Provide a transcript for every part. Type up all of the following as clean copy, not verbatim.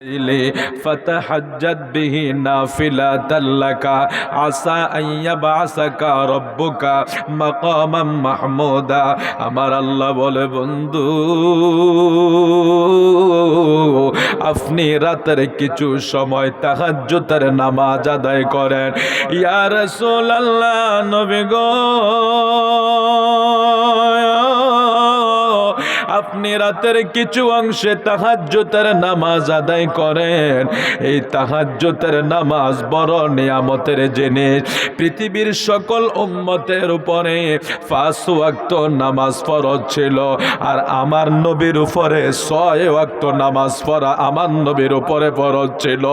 فتحجد به نافلة لك عسى أن يبعثك ربك مقاما محمودا আমার আল্লাহ বলে বন্ধু আপনি রাতের কিছু সময় তাহাজ্জুদের নামাজ আদায় করেন ইয়া রাসূলুল্লাহ নবী গো আপনি রাতের কিছু অংশে তাহাজ্জুদের নামাজ আদায় করেন এই তাহাজ্জুদের নামাজ বড় নিয়ামতের জিনিস পৃথিবীর সকল উম্মতের উপরে 5 ওয়াক্ত নামাজ ফরজ ছিল আর আমার নবীর উপরে 6 ওয়াক্ত নামাজ পড়া আমার নবীর উপরে ফরজ ছিল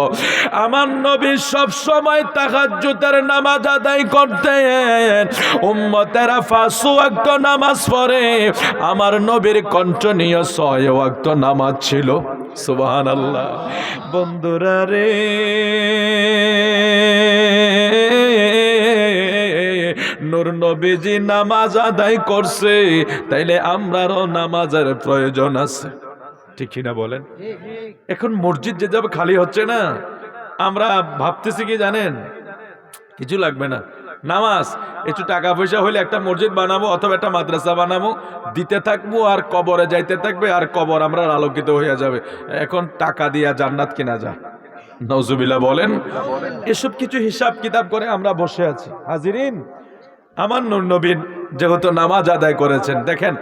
আমার নবী সব সময় তাহাজ্জুদের নামাজ আদায় করতেন উম্মতেরা 5 ওয়াক্ত নামাজ পড়ে আমার নবীর কন্টিনিউ 6 ওয়াক্ত নামাজ ছিল সুবহানাল্লাহ বন্ধুরা রে নূর নবীজি নামাজ আদায় করছে তাইলে আমরারও নামাজের প্রয়োজন আছে ঠিক কি না বলেন এখন মসজিদ যে যাবে খালি হচ্ছে না আমরা ভাবতেছি কি জানেন কিছু লাগবে না নামাজ একটু টাকা পয়সা হইলে একটা মসজিদ বানাবো অথবা একটা মাদ্রাসা বানাবো দিতে থাকবো আর কবরে যাইতে থাকবে আর কবর আমরা আলোকিত হয়ে যাবে এখন টাকা দিয়া জান্নাত কিনা যায় নাউজুবিল্লাহ বলেন এসব কিছু হিসাব কিতাব করে আমরা বসে আছি হাজিরিন আমার নূর নবী যেহেতু নামাজ আদায় করেছেন দেখেন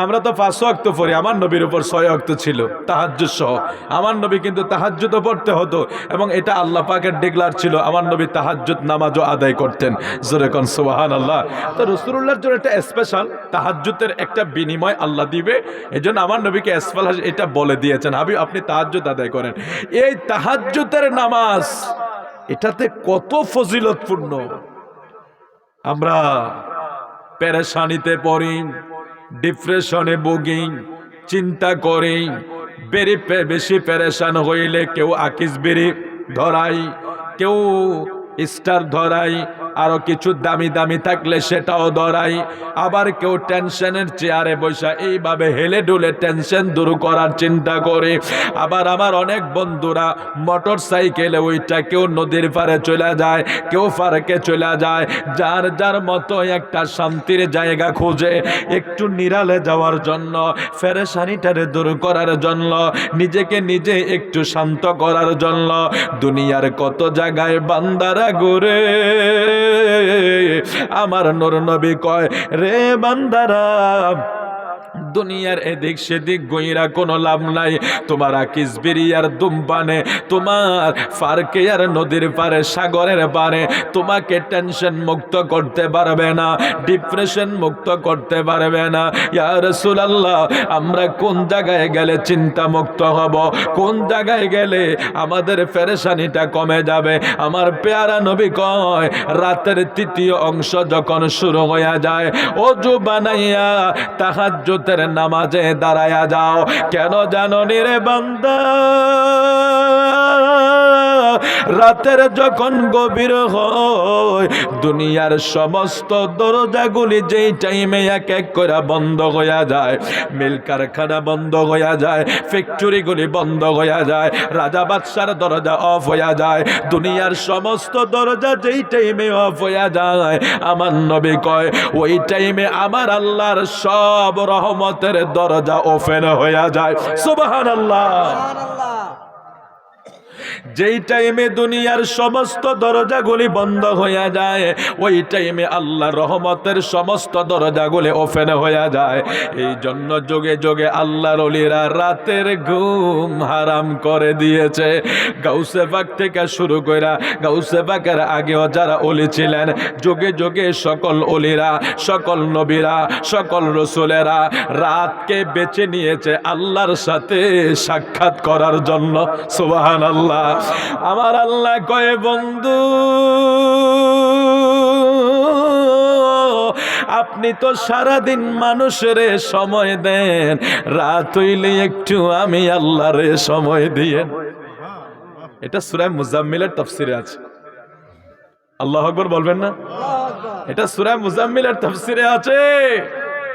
আমরা তো 5 ওয়াক্ত পড়ি আমার নবীর উপর 6 ওয়াক্ত ছিল তাহাজ্জুদ সহ আমার নবী কিন্তু তাহাজ্জুদও পড়তে হতো এবং এটা আল্লাহ পাকের ডিক্লার ছিল আমার নবী তাহাজ্জুদ নামাজও আদায় করতেন জোরে কোন সুবহানাল্লাহ তো রাসূলুল্লাহর জন্য একটা স্পেশাল তাহাজ্জুদের একটা বিনিময় আল্লাহ দিবে এজন্য আমার নবীকে স্পেশাল এটা বলে দিয়েছেন হাবিব আপনি তাহাজ্জুদ আদায় করেন এই তাহাজ্জুদের নামাজ এটাতে কত ফজিলতপূর্ণ আমরা পেরেশানিতে পড়ি ডিপ্রেশনে ভুগি চিন্তা করি বেশি পেরেশান হইলে কেউ আকিস বেরি ধরাই কেউ স্টার ধরাই আরো কিছু দামি দামি থাকলে সেটাও ধরাই আবার কেউ টেনশনের চেয়ারে বসা এইভাবে হেলে ডুলে টেনশন দূর করার চিন্তা করে আবার আমার অনেক বন্ধুরা মোটর সাইকেলে ওইটা কেউ নদীর পাড়ে চলে যায় কেউ পার্কে চলে যায় যার যার মতো একটা শান্তির জায়গা খুঁজে একটু নিরালে যাওয়ার জন্য পেরেশানিটারে দূর করার জন্য নিজেকে নিজে একটু শান্ত করার জন্য দুনিয়ার কত জায়গায় বান্দারা ঘুরে আমার নূর নবী কয় রে বান্দারা দুনিয়ার এদিক সেদিক গইরা কোনো লাভ নাই তোমার আকিস বিরিয়ার দুমপানে তোমার ফারকে আর নদীর পারে সাগরের পারে তোমাকে টেনশন মুক্ত করতে পারবে না ডিপ্রেশন মুক্ত করতে পারবে না ইয়া রাসূলুল্লাহ আমরা কোন জায়গায় গেলে চিন্তা মুক্ত হব কোন জায়গায় গেলে আমাদের পেরেশানিটা কমে যাবে আমার পেয়ারা নবী কয় রাতের তৃতীয় অংশ যখন শুরু হয়ে যায় ওযু বানাইয়া তাহাজ্জুদ নামাজে দাঁড়ায়া যাও কেন জানো নি রে বান্দা রাতের যখন গভীর হয় দুনিয়ার সমস্ত দরজাগুলি যেই টাইমে এক এক করে বন্ধ হয়ে যায় মিল কারখানা বন্ধ হয়ে যায় ফ্যাক্টরিগুলি বন্ধ হয়ে যায় রাজা বাদশার দরজা অফ হয়ে যায় দুনিয়ার সমস্ত দরজা যেই টাইমে অফ হয়ে যায় আমার নবী কয় ওই টাইমে আমার আল্লাহর সব রহমতের দরজা ওপেন হয়ে যায় সুবহানাল্লাহ যেই টাইমে দুনিয়ার সমস্ত দরজাগুলি বন্ধ হয়ে যায় ওই টাইমে আল্লাহর রহমতের সমস্ত দরজাগুলি ওপেন হয়ে যায় এই জন্য যোগে যোগে আল্লাহর ওলিরা রাতের ঘুম হারাম করে দিয়েছে গাউসে পাক থেকে শুরু কইরা গাউসে পাকের আগেও যারা ওলি ছিলেন যোগে যোগে সকল ওলিরা সকল নবীরা সকল রাসূলেরা রাতকে বেছে নিয়েছে আল্লাহর সাথে সাক্ষাৎ করার জন্য সুবহানাল্লাহ আমার আল্লাহ কয়ে বন্ধু আপনি তো সারাদিন মানুষের সময় দেন রাত হইলে একটু আমি আল্লাহরে সময় দিয়েন এটা সূরা মুজাম্মিলের তাফসিরে আছে আল্লাহু আকবার বলবেন না এটা সূরা মুজাম্মিলের তাফসিরে আছে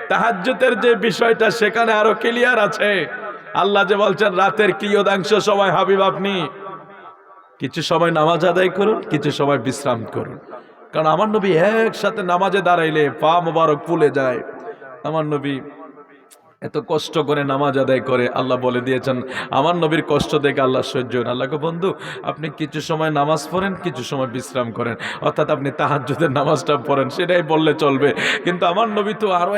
তাহাজ্জুদের যে বিষয়টা সেখানে আরো ক্লিয়ার আছে আল্লাহ যে বলছেন রাতের কিয়দাংশ সময় হাবিব আপনি কিছু সময় নামাজ আদায় করুন, কিছু সময় বিশ্রাম করুন। কারণ আমার নবী একসাথে নামাজে দাঁড়াইলে পা মোবারক ফুলে যায়। আমার নবী এত কষ্ট করে নামাজ আদায় করে, আল্লাহ বলে দিয়েছেন আমার নবীর কষ্ট দেখে আল্লাহ সহ্য হয় না। আল্লাহকে বন্ধু আপনি কিছু সময় নামাজ পড়েন, কিছু সময় বিশ্রাম করেন, অর্থাৎ আপনি তাহাজ্জুদের নামাজটা পড়েন, সেটাই বললে চলবে। কিন্তু আমার নবী তো আরো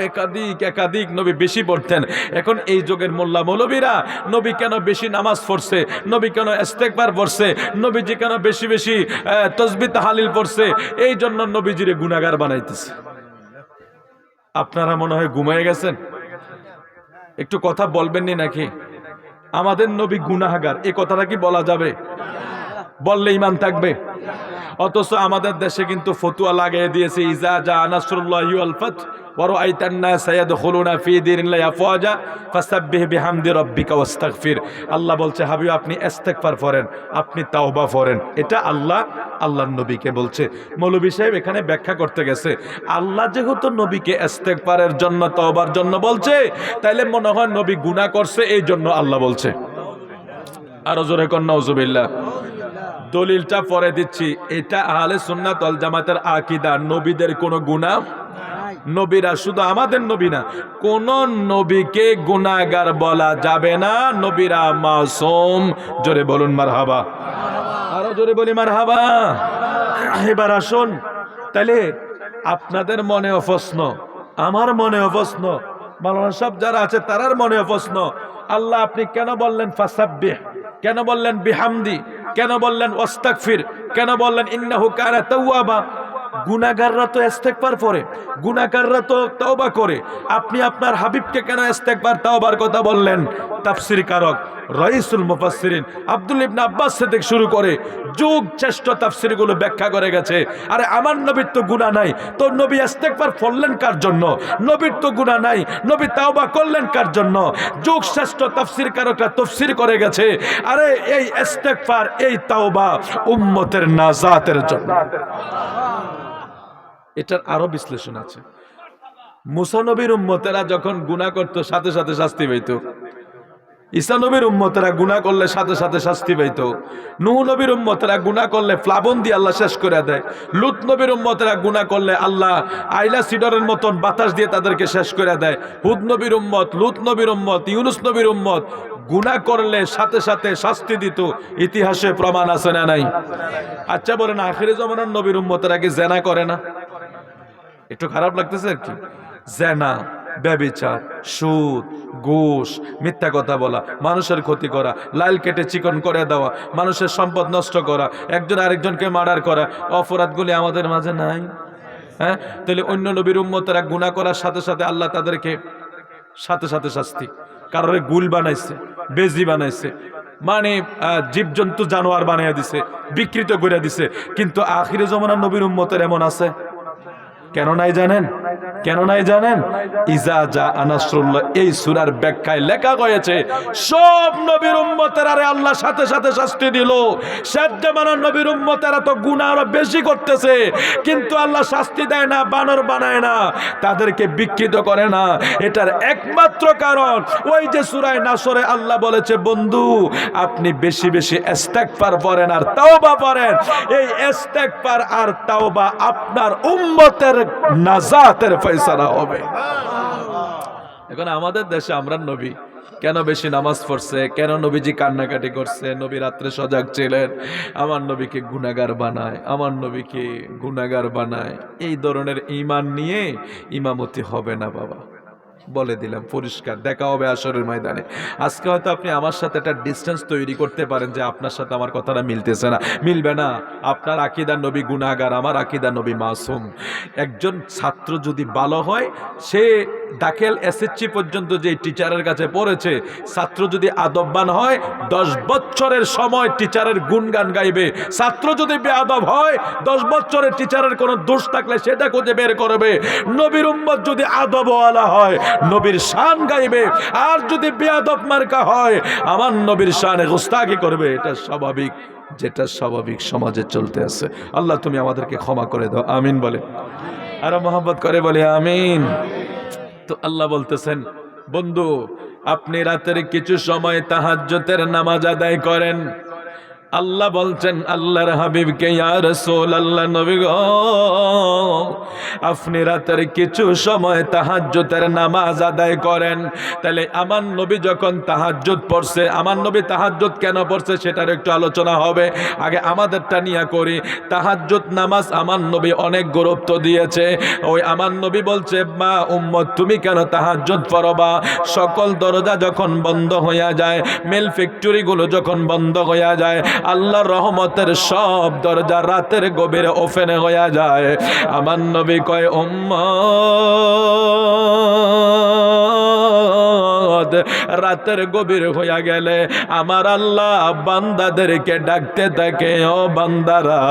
একাধিক নবী বেশি পড়তেন। এখন এই যুগের মোল্লা মৌলবীরা নবী কেন বেশি নামাজ পড়ছে, নবী কেন ইস্তেগফার পড়ছে, নবীজি কেন বেশি বেশি তাসবিহ তাহলিল পড়ছে, এই জন্য নবীজিরে গুনাহগার বানাইতেছে। আপনারা মনে হয় ঘুমিয়ে গেছেন, একটু কথা বলবেন নি নাকি? আমাদের নবী গুনাহগার, এই কথাটা কি বলা যাবে? বললে ঈমান থাকবে? অথচ আমাদের দেশে কিন্তু ফতোয়া লাগিয়ে দিয়েছে ইজা জা নাসরুল্লাহি ওয়াল ফাত ওয়া রাআইতান নাস ইয়াদখুলুনা ফি দীনিল্লাহি আফওয়াজা ফাসাব্বিহ বিহামদি রাব্বিকা ওয়াস্তাগফির। আল্লাহ বলছে হাবিব আপনি ইস্তেগফার করেন, আপনি তাওবা করেন। এটা আল্লাহর নবীকে বলছে। মৌলভী সাহেব এখানে ব্যাখ্যা করতে গেছে আল্লাহ যেহেতু নবীকে ইস্তেগফারের জন্য তাওবার জন্য বলছে, তাইলে মনে হয় নবী গুনাহ করছে এই জন্য আল্লাহ বলছে। আরো জোরে কর নাউজুবিল্লাহ। দলিলটা পরে দিচ্ছি। এটা আহলে সুন্নাত ওয়াল জামাতের আকীদা, নবীদের কোনো গুনাহ, নবীরা শুধু আমাদের নবী না, কোন নবীকে গুনাহগার বলা যাবে না। নবীরা মাসুম। জোরে বলুন মারহাবা। আরো জোরে বলি মারহাবা। এবার আসুন, তাহলে আপনাদের মনেও প্রশ্ন, আমার মনেও প্রশ্ন, মাওলানা সাহেব যারা আছে তারার মনেও প্রশ্ন, আল্লাহ আপনি কেন বললেন ফাসাব্বিহ, কেন বললেন বিহামদি, কেন বললেন ওয়াস্তাগফির, কেন বললেন ইন্নাহু কানা তাওয়াবা? গুনাহগাররা তো ইস্তেগফার পড়ে, গুনাহগাররা তো তওবা করে, আপনি আপনার হাবিবকে কেন ইস্তেগফার তাওবার কথা বললেন? তাফসীর কারক রাইসুল মুফাসসিরিন আব্দুল ইবনে আব্বাস থেকে শুরু করে যুগ শ্রেষ্ঠ তাফসীরগুলো ব্যাখ্যা করে গেছে। আরে আমার নবীর তো গুনাহ নাই, তো নবী ইস্তেগফার পড়লেন কার জন্য? নবীর তো গুনাহ নাই, নবী তাওবা করলেন কার জন্য? যুগ শ্রেষ্ঠ তাফসীর কারকরা তাফসীর করে গেছে আরে এই ইস্তেগফার, এই তাওবা উম্মতের নাজাতের জন্য। এটার আরো বিশ্লেষণ আছে। মুসা নবীর উম্মতেরা যখন গুনাহ করত সাথে সাথে শাস্তি পেত, ঈসা নবীর উম্মতেরা গুনাহ করলে সাথে সাথে শাস্তি পেত, নূহ নবীর উম্মতেরা গুনাহ করলে প্লাবন দিয়ে আল্লাহ শেষ করে দেয়, লূত নবীর উম্মতেরা গুনাহ করলে আল্লাহ আইলা সিডরের মতন বাতাস দিয়ে তাদেরকে শেষ করে দেয়। হুদ নবীর উম্মত, লূত নবীর উম্মত, ইউনুস নবীর উম্মত গুনাহ করলে সাথে সাথে শাস্তি দিত। ইতিহাসে প্রমাণ আছে না নাই? আচ্ছা বলেন আখিরে জামানার নবীর উম্মতেরা কি জেনা করে না? একটু খারাপ লাগতেছে আর কি। জেনা, ব্যভিচার, সুদ, ঘুষ, মিথ্যা কথা বলা, মানুষের ক্ষতি করা, লাল কেটে চিকন করে দেওয়া, মানুষের সম্পদ নষ্ট করা, একজন আরেকজনকে মার্ডার করা, অপরাধগুলি আমাদের মাঝে নাই? হ্যাঁ, তাহলে অন্য নবীর উম্মতেরা গুনাহ করার সাথে সাথে আল্লাহ তাদেরকে সাথে সাথে শাস্তি, কারোর গুল বানাইছে, বেজি বানাইছে, মানে জীবজন্তু জানোয়ার বানিয়ে দিছে, বিকৃত করে দিছে। কিন্তু আখিরে জামানার নবীর উম্মতের এমন আছে? কেন নাই জানেন? কেন নাই জানেন? ইজা জা নাসরুল্লাহ এই সূরার ব্যাখ্যায় লেখা হয়েছে সব নবীর উম্মতেরা আল্লাহ সাথে সাথে শাস্তি দিল। শেষ জামানার নবীর উম্মতেরা তো গুনাহ আরো বেশি করতেছে, কিন্তু আল্লাহ শাস্তি দেয় না, বানর বানায় না, তাদেরকে বিকৃত করে না। এটার একমাত্র কারণ ওই যে সূরা নাসরে আল্লাহ বলেছে বন্ধু আপনি বেশি বেশি ইস্তেগফার পড়েন আর তাওবা পড়েন। এই ইস্তেগফার আর তাওবা আপনার উম্মতের নাজাতের ফয়সালা হবে। এখন আমাদের দেশে আমরা নবী কেন বেশি নামাজ পড়ছে, কেন নবীজি কান্নাকাটি করছে, নবী রাত্রে সজাগ ছিলেন, আমার নবীকে গুনাহগার বানায়, আমার নবীকে গুনাহগার বানায়। এই ধরনের ঈমান নিয়ে ইমামতি হবে না বাবা, বলে দিলাম পরিষ্কার। দেখা হবে আসরের ময়দানে। আজকে হয়তো আপনি আমার সাথে একটা ডিসটেন্স তৈরি করতে পারেন যে আপনার সাথে আমার কথাটা মিলতেছে না, মিলবে না। আপনার আকীদা নবী গুনাহগার, আমার আকীদা নবী মাসুম। একজন ছাত্র যদি ভালো হয়, সে দাখিল এসএসসি পর্যন্ত যে টিচারের কাছে পড়েছে, ছাত্র যদি আদববান হয় 10 বছরের সময় টিচারের গুণগান গাইবে। ছাত্র যদি বেয়াদব হয় 10 বছরের টিচারের কোনো দোষ থাকলে সেটা খুঁজে বের করবে। নবীর উম্মত যদি আদবওয়ালা হয় নবীর শান গাইবে, আর যদি বেয়াদব মার্কা হয় আমার নবীর শানে গুস্তাখি করবে। এটা স্বাভাবিক, যেটা স্বাভাবিক সমাজে চলতে আছে। আল্লাহ তুমি আমাদেরকে ক্ষমা করে দাও, আমিন বলে। আর মহব্বত করে বলে আমিন। তো আল্লাহ বলতেছেন বন্ধু আপনি রাতের কিছু সময় তাহাজ্জুদের নামাজ আদায় করেন। আল্লাহ বলছেন আল্লাহর হাবিবকে, ইয়া রাসূলুল্লাহ, নবী গো, আপনি রাতের কিছু সময় তাহাজ্জুদের নামাজ আদায় করেন। তাহলে আমার নবী যখন তাহাজ্জুদ পড়ছে, আমার নবী তাহাজ্জুদ কেন পড়ছে সেটার একটু আলোচনা হবে। আগে আমাদেরটা নিয়ে করি। তাহাজ্জুদ নামাজ আমার নবী অনেক গুরুত্ব দিয়েছে। ওই আমার নবী বলছে, মা উম্মত, তুমি কেন তাহাজ্জুদ পড়বা? সকল দরজা যখন বন্ধ হইয়া যায়, মিল ফ্যাক্টরিগুলো যখন বন্ধ হইয়া যায়, আল্লাহর রহমতের সব দরজা রাতের গভীরে ওপেন হইয়া যায়। আমার নবী কয়, উম্মত, রাতের গভীর হইয়া গেলে আমার আল্লাহ বান্দাদেরকে ডাকতে থাকে, ও বান্দারা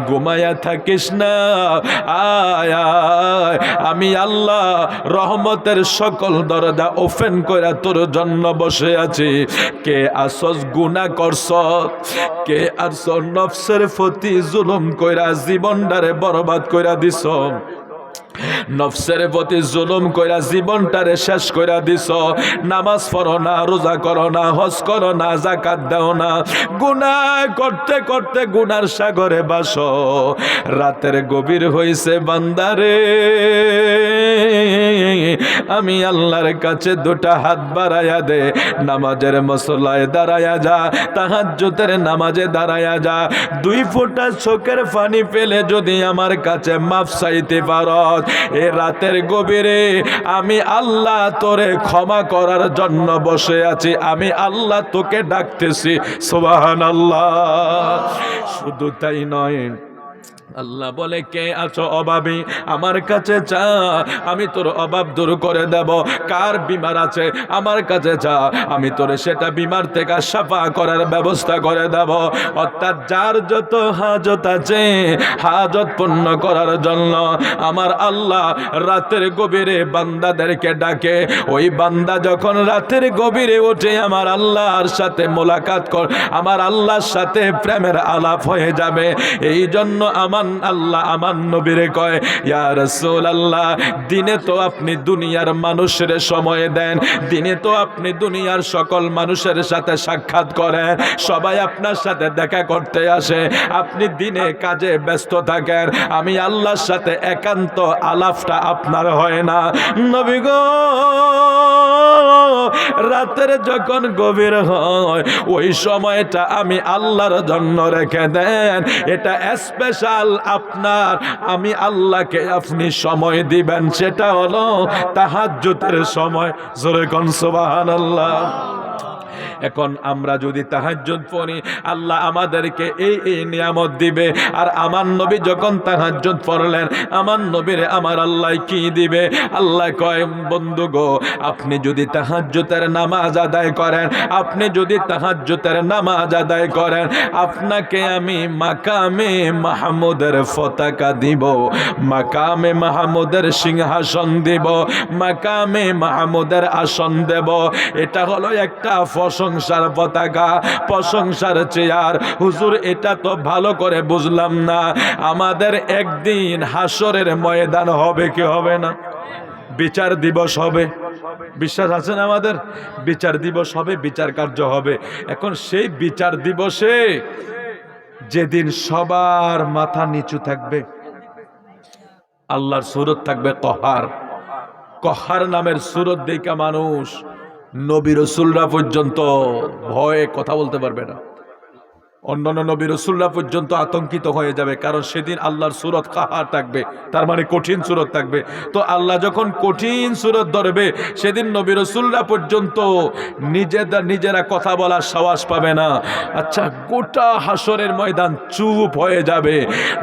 ঘুমায়া থাকিস না, আয় আয়, আমি আল্লাহ রহমতের সকল দরজা ওপেন কইরা তোর জন্য বসে আছি। কে আসস গুনাহ করছ, কে আসছ নফসের প্রতি জুলুম কইরা জীবনটারে বরবাদ কইরা দিছ, নফসের প্রতি জুলুম কইরা জীবনটারে শেষ কইরা দিছ। নামাজ পড়ো না, রোজা করো না, হজ করো না, যাকাত দাও না, গুনাহ করতে করতে গুনার সাগরে বাসো। রাতের গভীর হইছে বান্দারে, আমি আল্লাহর কাছে দুটা হাত বাড়াইয়া দে, নামাজের মসলায় দাঁড়ায়া যা, তাহাজ্জুদের নামাজে দাঁড়ায়া যা। 2 ফোঁটা চোখের পানি ফেলে যদি আমার কাছে মাফ চাইতে পারস, এ রাতের গভীরে আমি আল্লাহ তোরে ক্ষমা করার জন্য বসে আছি, আমি আল্লাহ তোকে ডাকতেছি। সুবহানাল্লাহ। শুধু তাই নয়, আল্লাহ বলে, কে আছো অভাবী, আমার কাছে চা, আমি তোর অভাব দূর করে দেব। কার বিমার আছে আমার কাছে চা, আমি তোরে সেটা বিমার থেকে সাফা করার ব্যবস্থা করে দেব। অর্থাৎ যার যত হাজত আছে, হাজত পূর্ণ করার জন্য আমার আল্লাহ রাতের গভীরে বান্দাদেরকে ডাকে। ওই বান্দা যখন রাতের গভীরে ওঠে, আমার আল্লাহর সাথে মোলাকাত কর, আমার আল্লাহর সাথে প্রেমের আলাপ হয়ে যাবে। এই জন্য আমার আল্লাহ আমার নবীরে কয়, ইয়া রাসূলুল্লাহ, দিনে তো আপনি দুনিয়ার মানুষের সময় দেন, দিনে তো আপনি দুনিয়ার সকল মানুষের সাথে সাক্ষাৎ করেন, সবাই আপনার সাথে দেখা করতে আসে, আপনি দিনে কাজে ব্যস্ত থাকেন, আমি আল্লাহর সাথে একান্ত আলাপটা আপনার হয় না। নবী গো, রাতের যখন গভীর হয়, ওই সময়টা আমি আল্লাহর জন্য রেখে দেন। এটা স্পেশাল আপনার, আমি আল্লাহকে আপনি সময় দিবেন, সেটা হলো তাহাজ্জুদের সময়। জোরে কোন সুবহানাল্লাহ। এখন আমরা যদি তাহাজ্জুদ পড়ি, আল্লাহ আমাদেরকে এই নিয়ামত দিবে। আর আমার নবী যখন তাহাজ্জুদ পড়লেন, আমার নবীরে আমার আল্লাহ কি দিবে? আল্লাহ কয়, বন্ধু গো, আপনি যদি তাহাজ্জুদের নামাজ আদায় করেন, আপনি যদি তাহাজ্জুদের নামাজ আদায় করেন, আপনাকে আমি মাকামে মাহমুদের পতাকা দিব, মাকামে মাহমুদের সিংহাসন দিব, মাকামে মাহমুদের আসন দেব। এটা হলো একটা প্রশংসার পতাকা, প্রশংসার চেয়ার। হুজুর, এটা তো ভালো করে বুঝলাম না। আমাদের একদিন হাসরের ময়দান হবে কি হবে না? বিচার দিবস হবে, বিশ্বাস আছে না আমাদের? বিচার দিবস হবে, বিচার কার্য হবে। এখন সেই বিচার দিবসে যেদিন সবার মাথা নিচু থাকবে, আল্লাহর সূরত থাকবে কহার। কহার নামের সূরত দেখা মানুষ, নবী রাসূলরা পর্যন্ত ভয়ে কথা বলতে পারবে না। অন্যান্য নবী রাসূলরা পর্যন্ত আতঙ্কিত হয়ে যাবে, কারণ সেদিন আল্লাহর সূরত কাহার থাকবে, তার মানে কঠিন সূরত থাকবে। তো আল্লাহ যখন কঠিন সূরত ধরবে, সেদিন নবী রাসূলরা পর্যন্ত নিজেরা কথা বলার সাহস পাবে না। আচ্ছা, গোটা হাসরের ময়দান চুপ হয়ে যাবে।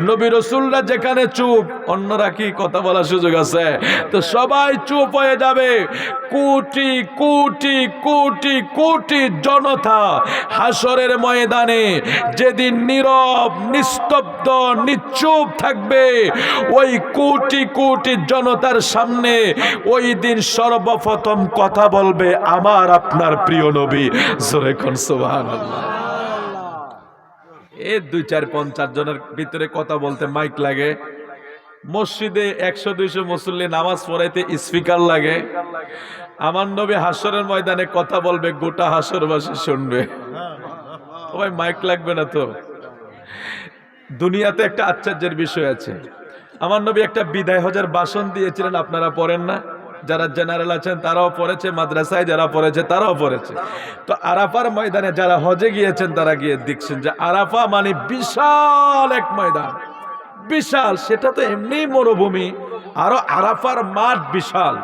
নবী রাসূলরা যেখানে চুপ, অন্যরা কি কথা বলার সুযোগ আছে? তো সবাই চুপ হয়ে যাবে। কোটি কোটি কোটি কোটি জনতা হাসরের ময়দানে যেদিন নীরব, নিস্তব্ধ, নিশ্চুপ থাকবে, ওই কোটি কোটি জনতার সামনে ওই দিন সর্বপ্রথম কথা বলবে আমার আপনার প্রিয় নবী। জোরে কোন সুবহানাল্লাহ। এই 2, 4, 5 জনের ভিতরে কথা বলতে মাইক লাগে, মসজিদে 100-200 মুসল্লি নামাজ পড়াইতে স্পিকার লাগে। আমার নবী হাসরের ময়দানে কথা বলবে, গোটা হাসরবাসী শুনবে। ভাই মাইক লাগবে না তো? দুনিয়াতে একটা আশ্চর্যের বিষয় আছে। আমার নবী একটা বিদায় হজের ভাষণ দিয়েছিলেন, আপনারা পড়েন না? যারা জেনারেল আছেন তারাও পড়েছে, মাদ্রাসায় যারা পড়েছে তারাও পড়েছে। তো আরাফার ময়দানে যারা হজে গিয়েছেন তারা গিয়ে দেখছেন যে আরাফা মানে বিশাল এক ময়দান, বিশাল। সেটা তো এমনি মরুভূমি, আরো আরাফার মাঠ বিশাল।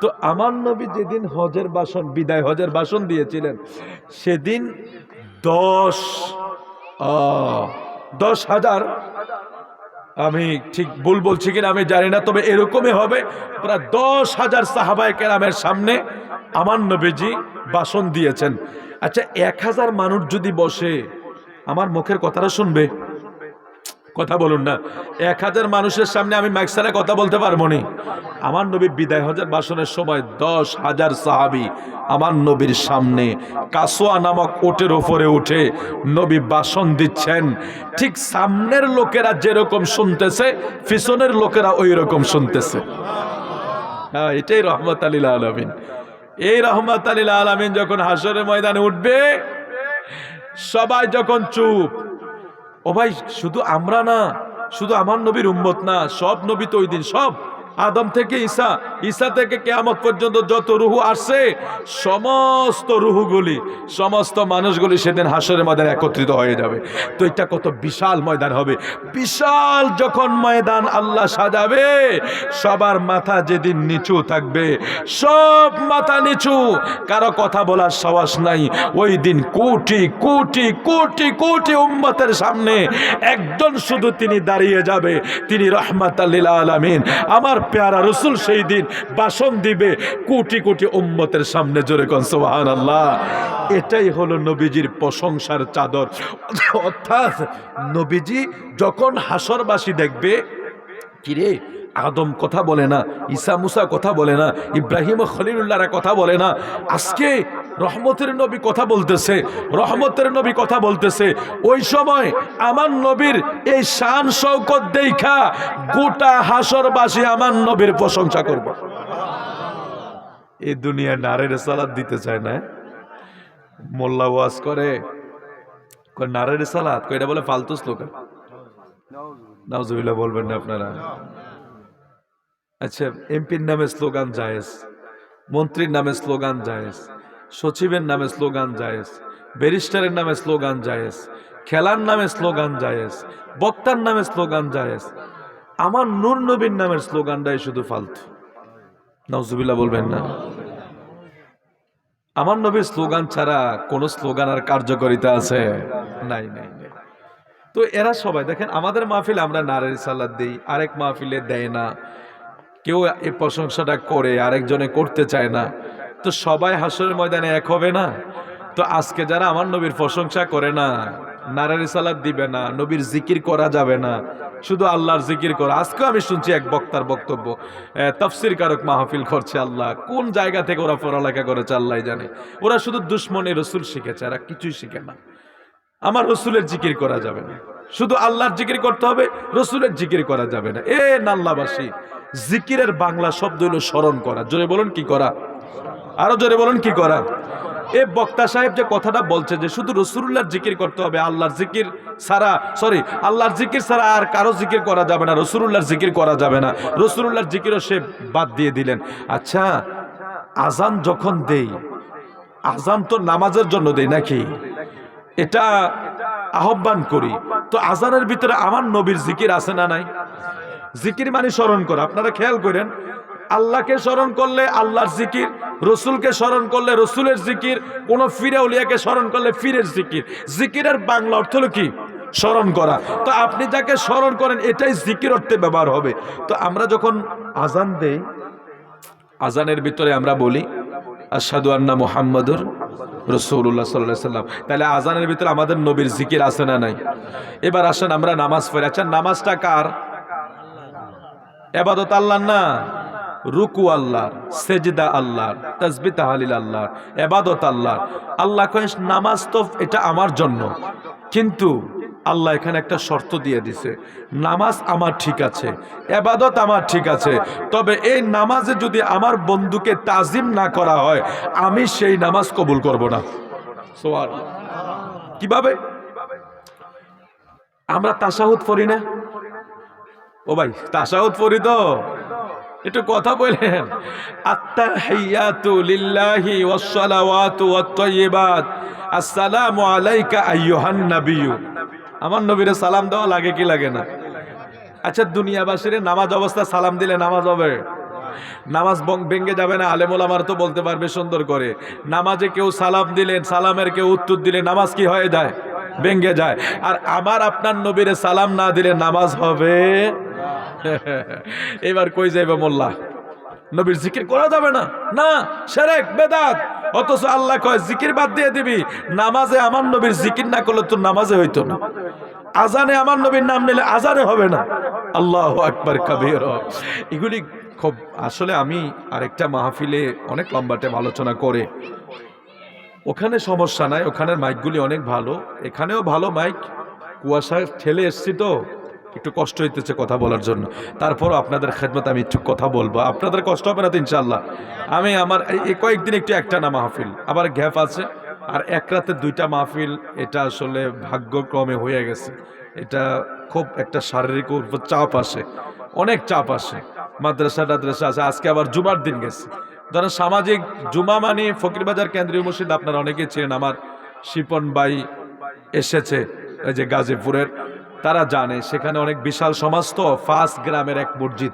তো আমার নবী যেদিন হজের ভাষণ, বিদায় হজের ভাষণ দিয়েছিলেন, সেদিন 10,000, আমি ঠিক ভুল বলছি কিনা আমি জানি না, তবে এরকমই হবে, প্রায় 10,000 সাহাবায়ে কেরামের সামনে আমার নবীজি ভাষণ দিয়েছেন। আচ্ছা, 1,000 মানুষ যদি বসে আমার মুখের কথাটা শুনবে? কথা বলুন না। 1,000 মানুষের সামনে আমি মাইক ছাড়া কথা বলতে পারবো নি? আমার নবী বিদায় হজের ভাষণের সময় 10,000 সাহাবী আমার নবীর সামনে কাসোয়া নামক ওটের উপরে উঠে নবী ভাষণ দিচ্ছেন। ঠিক সামনের লোকেরা যেরকম শুনতেছে, পিছনের লোকেরা ওই রকম শুনতেছে। হ্যাঁ, এটাই রহমত লিল আলামিন। এই রহমত লিল আলামিন যখন হাসরের ময়দানে উঠবে, সবাই যখন চুপ। ও ভাই, শুধু আমরা না, শুধু আমার নবীর উম্মত না, সব নবী তো ওই দিন, সব আদম থেকে ঈসা, ঈসা থেকে কিয়ামত পর্যন্ত যত রুহু আসছে, সমস্ত রুহুগুলি, সমস্ত মানুষগুলি সেদিন হাসরের ময়দানে একত্রিত হয়ে যাবে। তো এটা কত বিশাল ময়দান হবে। বিশাল যখন ময়দান আল্লাহ সাজাবে, সবার মাথা যেদিন নিচু থাকবে, সব মাথা নিচু, কারো কথা বলার সাহস নাই। ওই দিন কোটি কোটি কোটি কোটি উম্মতের সামনে একজন শুধু তিনি দাঁড়িয়ে যাবে, তিনি রাহমাতাল লিল আলামিন। আমার প্যারা রসুল সেই দিন ভাষণ দিবে কোটি কোটি উম্মতের সামনে। জোরে কোন সুবহানাল্লাহ। এটাই হলো নবীজির প্রশংসার চাদর। অর্থাৎ নবীজি যখন হাসরবাসী দেখবে, কিরে আদম কথা বলে না, ঈসা মুসা কথা বলে না, ইব্রাহিম ও খলিলুল্লাহরা কথা বলে না, আজকে রহমতের নবী কথা বলতেছে, রহমতের নবী কথা বলতেছে। ওই সময় আমার নবীর এই শান শৌকত দেখা গোটা হাসরবাসী আমার নবীর প্রশংসা করব। এই দুনিয়া নারের সালাত দিতে চায় না। মোল্লা ওয়াজ করে নারের সালাত, এটা বলে ফালতু স্লোগান। নাউজুবিল্লাহ বলবেন না আপনারা? আচ্ছা, এমপির নামে স্লোগান জায়েজ, মন্ত্রীর নামে স্লোগান জায়েজ, সচিবের নামে স্লোগান জায়েজ, ব্যারিস্টারের নামে স্লোগান জায়েজ, খেলার নামে স্লোগান জায়েজ, বক্তার নামে স্লোগান জায়েজ। আমার নূর নবীর নামের স্লোগানটাই শুধু ফালতু। নাউজুবিল্লাহ বলবেন না? আমার নবীর স্লোগান ছাড়া কোন স্লোগান আর কার্যকারিতা আছে? নাই নাই নাই। তো এরা সবাই দেখেন, আমাদের মাহফিলে আমরা নারের সালাত দিই, আরেক মাহফিলে দেয় না। কেউ এই প্রশংসাটা করে, আরেকজনে করতে চায় না। তো সবাই হাসরের ময়দানে এক হবে না? তো আজকে যারা আমার নবীর প্রশংসা করে না, নারের সালাত দিবে না, নবীর জিকির করা যাবে না, শুধু আল্লাহর জিকির করা। আজকে আমি শুনছি এক বক্তার বক্তব্য, তাফসীর কারক মাহফিল করছে। আল্লাহ কোন জায়গা থেকে ওরা পড়ালেখা করেছে আল্লাহ জানে। ওরা শুধু দুশ্মনী রসুল শিখেছে, আর কিছুই শিখে না। আমার রসুলের জিকির করা যাবে না, শুধু আল্লাহর জিকির করতে হবে, রসুলের জিকির করা যাবে না। এ নাল্লাবাসী, জিকিরের বাংলা শব্দ হলো স্মরণ করা। জোরে বলুন কি করা? আরো জোরে বলুন কি করা? এ বক্তা সাহেব যে কথাটা বলছে যে শুধু রসুলুল্লাহর জিকির করতে হবে, আল্লাহর জিকির ছাড়া, আল্লাহর জিকির ছাড়া আর কারো জিকির করা যাবে না, রসুলুল্লাহর জিকির করা যাবে না, রসুলুল্লাহর জিকিরও সে বাদ দিয়ে দিলেন। আচ্ছা, আজান যখন দেই, আজান তো নামাজের জন্য দেই নাকি? এটা আহ্বান করি, তো আজানের ভিতরে আমার নবীর জিকির আছে না নাই? জিকির মানে স্মরণ করা। আপনারা খেয়াল করেন, আল্লাহকে স্মরণ করলে আল্লাহর জিকির, রসুলকে স্মরণ করলে রসুলের জিকির, কোন ফিরে উলিয়াকে স্মরণ করলে ফিরের জিকির। জিকিরের বাংলা অর্থ হলো কি? স্মরণ করা। তো আপনি যাকে স্মরণ করেন এটাই জিকির অর্থে ব্যবহার হবে। তো আমরা যখন আজান দেই, আজানের ভিতরে আমরা বলি আশহাদু আন্না মুহাম্মাদুর রাসূলুল্লাহ সাল্লাল্লাহু আলাইহি ওয়াসাল্লাম। তাহলে আজানের ভিতরে আমাদের নবীর জিকির আছে না নাই? এবার আসেন আমরা নামাজ পড়ি। আচ্ছা, নামাজটা কার? ইবাদত আল্লাহর না? রুকু আল্লাহর, সেজদা আল্লাহর, তাসবিহ তাহলিল আল্লাহর, ইবাদত আল্লাহর। আল্লাহ কয় নামাজ তো এটা আমার জন্য, কিন্তু আল্লাহ এখানে একটা শর্ত দিয়ে দিছে, নামাজ আমার ঠিক আছে, ইবাদত আমার ঠিক আছে, তবে এই নামাজে যদি আমার বন্ধুকে তাজিম না করা হয় আমি সেই নামাজ কবুল করব না। সুবহানাল্লাহ। কিভাবে? আমরা তাশাহুদ পড়ি না? ও ভাই তাশাহুদ পড়ি তো, একটু কথা বলেন। আত্তাহিয়াতু লিল্লাহি ওয়াস সালাওয়াতু ওয়াত তাইয়্যিবাত, আসসালামু আলাইকা আইয়ুহান নাবিয়্যু। আমার নবীরে সালাম দেওয়া লাগে কি লাগে না? আচ্ছা, দুনিয়াবাসীর নামাজ অবস্থা সালাম দিলে নামাজ হবে? নামাজ ভেঙ্গে যাবে না? আলেম ওলামারা তো বলতে পারবে সুন্দর করে। নামাজে কেউ সালাম দিলে, সালামের কেউ উত্তর দিলে নামাজ কি হয়ে যায়? ভেঙ্গে যায়। আর আমার আপনার নবীরে সালাম না দিলে নামাজ হবে? এবার কই যাইবে মোল্লা? নবীর জিকির করা যাবে না? না, শিরক বেদাত। অথচ আল্লাহ কয় জিকির বাদ দিয়ে দিবি, নামাজে আমার নবীর জিকির না করলে তোর নামাজে হইতো না, আজানে আমার নবীর নাম নিলে আজানে হবে না। আল্লাহু আকবার কাবীর। এগুলি খুব আসলে আমি আরেকটা মাহফিলে অনেক লম্বা টাইম আলোচনা করে, ওখানে সমস্যা নাই, ওখানের মাইকগুলি অনেক ভালো, এখানেও ভালো মাইক, কুয়াশা ঠেলে এসছি তো একটু কষ্ট হইতেছে কথা বলার জন্য। তারপরও আপনাদের খেদমত আমি একটু কথা বলবো, আপনাদের কষ্ট হবে না তো ইনশাল্লাহ। আমি আমার এই কয়েকদিন একটু একটা না মাহফিল, আবার গ্যাপ আছে, আর এক রাতে দুইটা মাহফিল, এটা আসলে ভাগ্যক্রমে হয়ে গেছে। এটা খুব একটা শারীরিক উপর চাপ আসে, অনেক চাপ আসে, মাদ্রাসা টাদ্রাসা আছে, আজকে আবার জুমার দিন গেছে। ধরেন সামাজিক জুমা মানে ফকিরবাজার কেন্দ্রীয় মসজিদ, আপনারা অনেকেই ছিলেন, আমার শিপন ভাই এসেছে এই যে গাজীপুরের, তারা জানে সেখানে অনেক বিশাল সমাজ তো, 5 গ্রামের এক মসজিদ,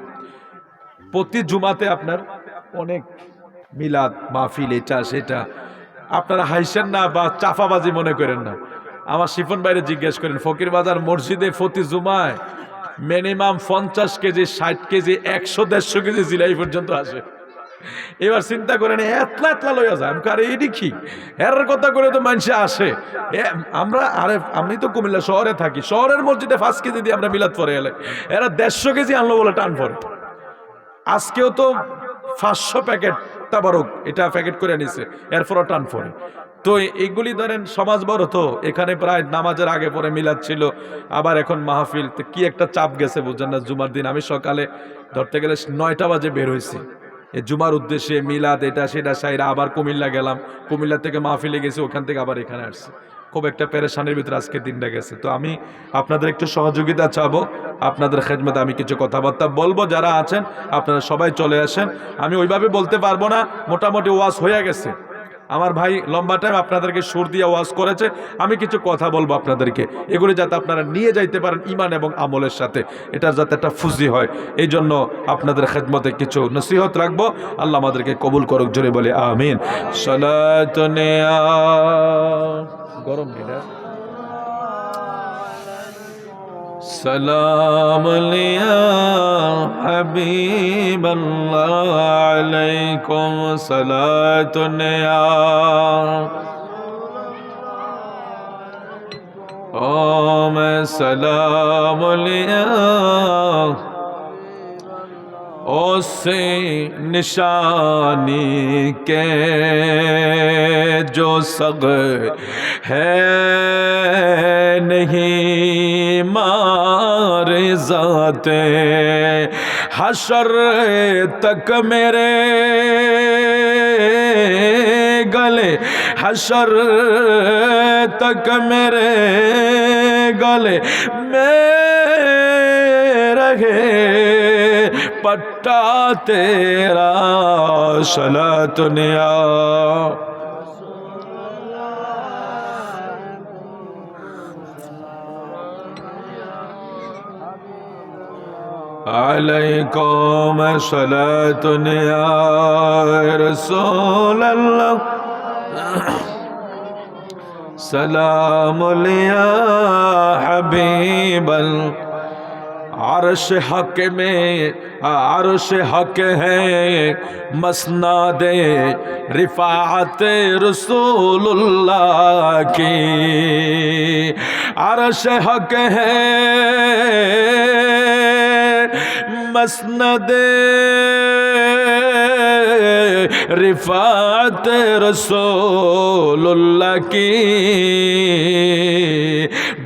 প্রতি জুমাতে আপনার অনেক মিলাদ মাহফিল, এটা সেটা। আপনারা হাইসেন না বা চাফাবাজি মনে করেন না, আমার শিফন ভাইরে জিজ্ঞেস করেন, ফকিরবাজার মসজিদে প্রতি জুমায় মিনিমাম 50 কেজি, 60 কেজি, 100-150 কেজি জিলাই পর্যন্ত আসে। এবার চিন্তা করেন এতলা এতলা লইয়া যায়, আমি আরে এটি কি এর কথা করে তো মানুষে আসে। আমরা আরে আমি তো কুমিল্লা শহরে থাকি, শহরের মসজিদে 5 কেজি দিয়ে আমরা মিলাদ পরে এলে, এরা 150 কেজি আনলো বলে টান পরে। আজকেও তো 500 প্যাকেট তাবারক এটা প্যাকেট করে নিছে, এরপরও টান পরে। তো এইগুলি ধরেন সমাজ বড় তো, এখানে প্রায় নামাজের আগে পরে মিলাদ ছিল, আবার এখন মাহফিল, তো কি একটা চাপ গেছে বুঝছেন না। জুমার দিন আমি সকালে ধরতে গেলে 9টা বাজে বের হয়েছি এই জুমার উদ্দেশ্যে, মিলাদ এটা সেটা সাইরা আবার কুমিল্লা গেলাম, কুমিল্লা থেকে মাহফিলে গেছি, ওখান থেকে আবার এখানে আসছি। খুব একটা পেরেশানির ভিতরে আজকে দিনটা গেছে। তো আমি আপনাদের একটু সহযোগিতা চাবো, আপনাদের খেদমতে আমি কিছু কথাবার্তা বলবো, যারা আছেন আপনারা সবাই চলে আসেন। আমি ওইভাবে বলতে পারবো না, মোটামুটি ওয়াজ হয়ে গেছে। আমার ভাই লম্বা টাইম আপনাদেরকে সুর দিয়ে ওয়াজ করেছে, আমি কিছু কথা বলবো আপনাদেরকে, এগুলি যাতে আপনারা নিয়ে যাইতে পারেন ইমান এবং আমলের সাথে, এটার যাতে একটা ফুজি হয়, এই জন্য আপনাদের খেদমতে কিছু নসিহত রাখবো। আল্লাহ আমাদেরকে কবুল করুক, জোরে বলে আমিন। সালাতুনে গরম দিনা সালাম আলাইয়া হাবিবাল্লাহ আলাইকুম সালাতুনে ওম সালাম আলাইয়া ओसे निशानी के जो सग है नहीं मारे जाते हशर तक मेरे गले, हशर तक मेरे गले में रहे पट्टा तेरा सलातुनिया। अलैकुम सलातुनिया रसूल अल्लाह सलाम अलैया हबीबल। अर्श हक में अर्श हक है मसनादे रिफात रसूलुल्लाह की, अर्श हक है मसनदे रिफात रसूलुल्लाह की।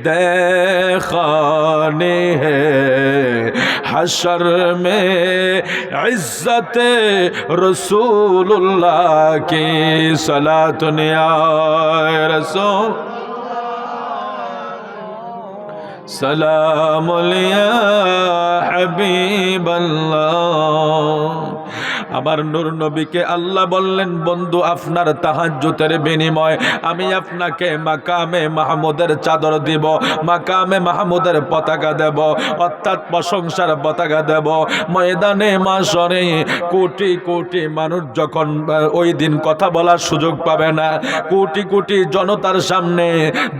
देखानी है हशर में इज्जत रसूलुल्लाह की सलातुन या रसूल सलामुल या हबीबल्लाह। আমার নূর নবীকে আল্লাহ বললেন, বন্ধু আপনার তাহাজ্জুদের বিনিময়ে আমি আপনাকে মাকামে মাহমুদের চাদর দিব, মাকামে মাহমুদের পতাকা দেব, অর্থাৎ প্রশংসার পতাকা দেব। ময়দানে মাশরে কোটি কোটি মানুষ যখন ওই দিন কথা বলার সুযোগ পাবে না, কোটি কোটি জনতার সামনে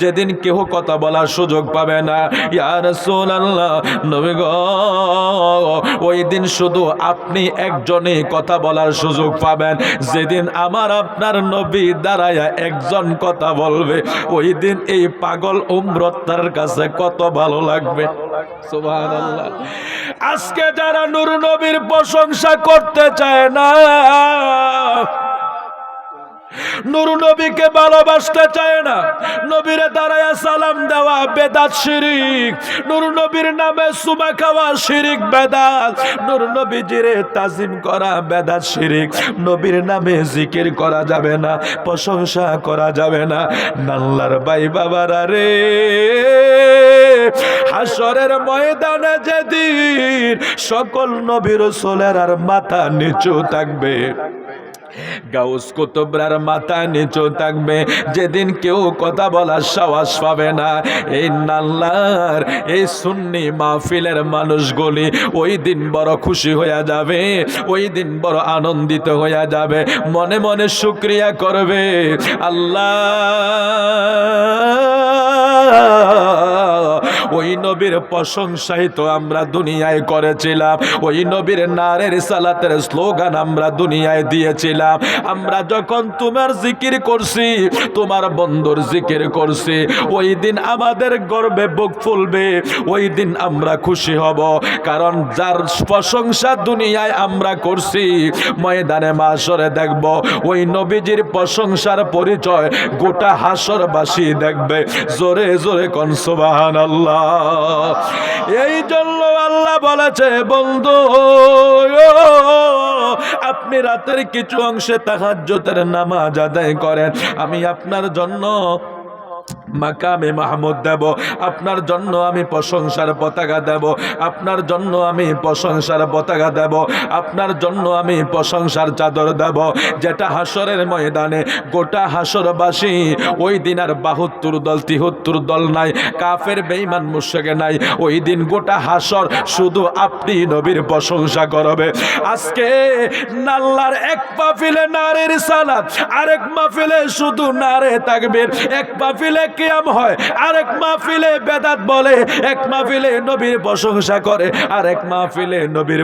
যেদিন কেউ কথা বলার সুযোগ পাবে না, ইয়া রাসূলুল্লাহ নবী গো, ওই দিন শুধু আপনি একজনই কথা বলার সুযোগ পাবেন। যেদিন আমার আপনার নবী দাঁড়ায়া একজন কথা বলবে, ওই দিন এই পাগল উম্মতের কাছে কত ভালো লাগবে। সুবহানাল্লাহ। আজকে যারা নূর নবীর প্রশংসা করতে চায় না, নূর নবীকে ভালোবাসতে চায় না, নবীরে দাঁড়ায়া সালাম দেওয়া বেদাত শিরিক, নূর নবীর নামে সুমা খাওয়া শিরিক বেদাত, নূর নবীজিরে তাজিম করা বেদাত শিরিক, নবীর নামে জিকির করা যাবে না, প্রশংসা করা যাবে না। নাল্লার ভাই বাবারা রে, হাসরের ময়দানে যেদিন সকল নবী রাসূলের আর মাথা নিচু থাকবে, গাউস কুতুবরার মাথা নিচু থাকবে, যেদিন কেউ কথা বলার সাহস পাবে না, এই নাল্লার এই সুন্নি মাহফিলের মানুষগুলি ওই দিন বড় খুশি হয়ে যাবে, ওই দিন বড় আনন্দিত হয়ে যাবে, মনে মনে শুকরিয়া করবে, আল্লাহ ওই নবীর প্রশংসাই তো আমরা দুনিয়ায় করেছিলাম, ওই নবীর নারের সালাতের স্লোগান আমরা দুনিয়ায় দিয়েছিলাম। আমরা যখন তোমার জিকির করছি, তোমার বন্ধুর জিকির করছি, ওই দিন আমাদের গর্বে বুক ফুলবে, ওই দিন আমরা খুশি হব। কারণ যার প্রশংসা দুনিয়ায় আমরা করছি, ময়দানে মাশরে দেখব ওই নবীজির প্রশংসার পরিচয় গোটা হাসরবাসী দেখবে। জোরে জোরে কোন সুবহানাল্লাহ। এই জন্য আল্লাহ বলেছে, বন্ধু আপনি রাতের কিছু অংশে তাহাজ্জুদের নামাজ আদায় করেন, আমি আপনার জন্য মাকামে মাহমুদ দেব, আপনার জন্য আমি প্রশংসার পতাকা দেব, আপনার জন্য আমি প্রশংসার পতাকা দেব, আপনার জন্য আমি প্রশংসার চাদর দেব, যেটা হাসরের ময়দানে গোটা হাসরবাসী ওই দিন আর 72 দল 73 দল নাই, কাফের বেঈমান মুশরিক নাই, ওই দিন গোটা হাসর শুধু আপনি নবীর প্রশংসা করবে। আজকে নাল্লার এক মাহফিলে নারের সালাত, আরেক মাহফিলে শুধু নারে তাকবীর, এক মাহফিলে কিয়াম হয়, আরেক মাহফিলে বেদাত বলে, এক মাহফিলে নবীর প্রশংসা করে, আরেক মাহফিলে নবীর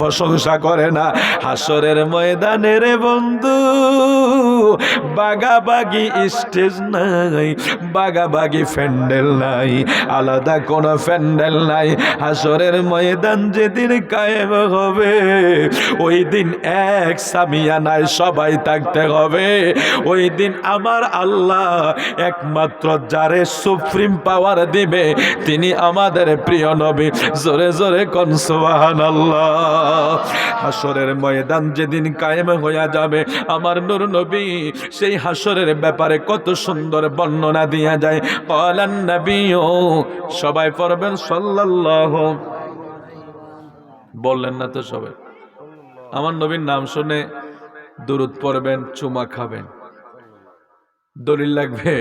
প্রশংসা করে না। হাসরের ময়দানে রে বন্ধু বাগাবাগি স্টেজ নাই, বাগাবাগি প্যান্ডেল নাই, আলাদা কোনো প্যান্ডেল নাই। হাসরের ময়দান যেদিন কায়েম হবে, ওই দিন এক সামিয়ানায় সবাই থাকতে হবে। ওই দিন আমার আল্লাহ একমাত্র যারে সুপ্রিম পাওয়ার দিবে তিনি আমাদের প্রিয় নবী। জোরে জোরে কোন সুবহানাল্লাহ। হাসরের ময়দান যেদিন কায়েম হয়ে যাবে, আমার নূর নবী সেই হাসরের ব্যাপারে কত সুন্দর বর্ণনা দিয়া যায়। ক্বালান নবিয়্যু, সবাই পড়বেন সাল্লাল্লাহু, বললেন না তো সবাই? আমার নবীর নাম শুনে দুরূদ পড়বেন, চুমা খাবেন। দলিল লাগবে?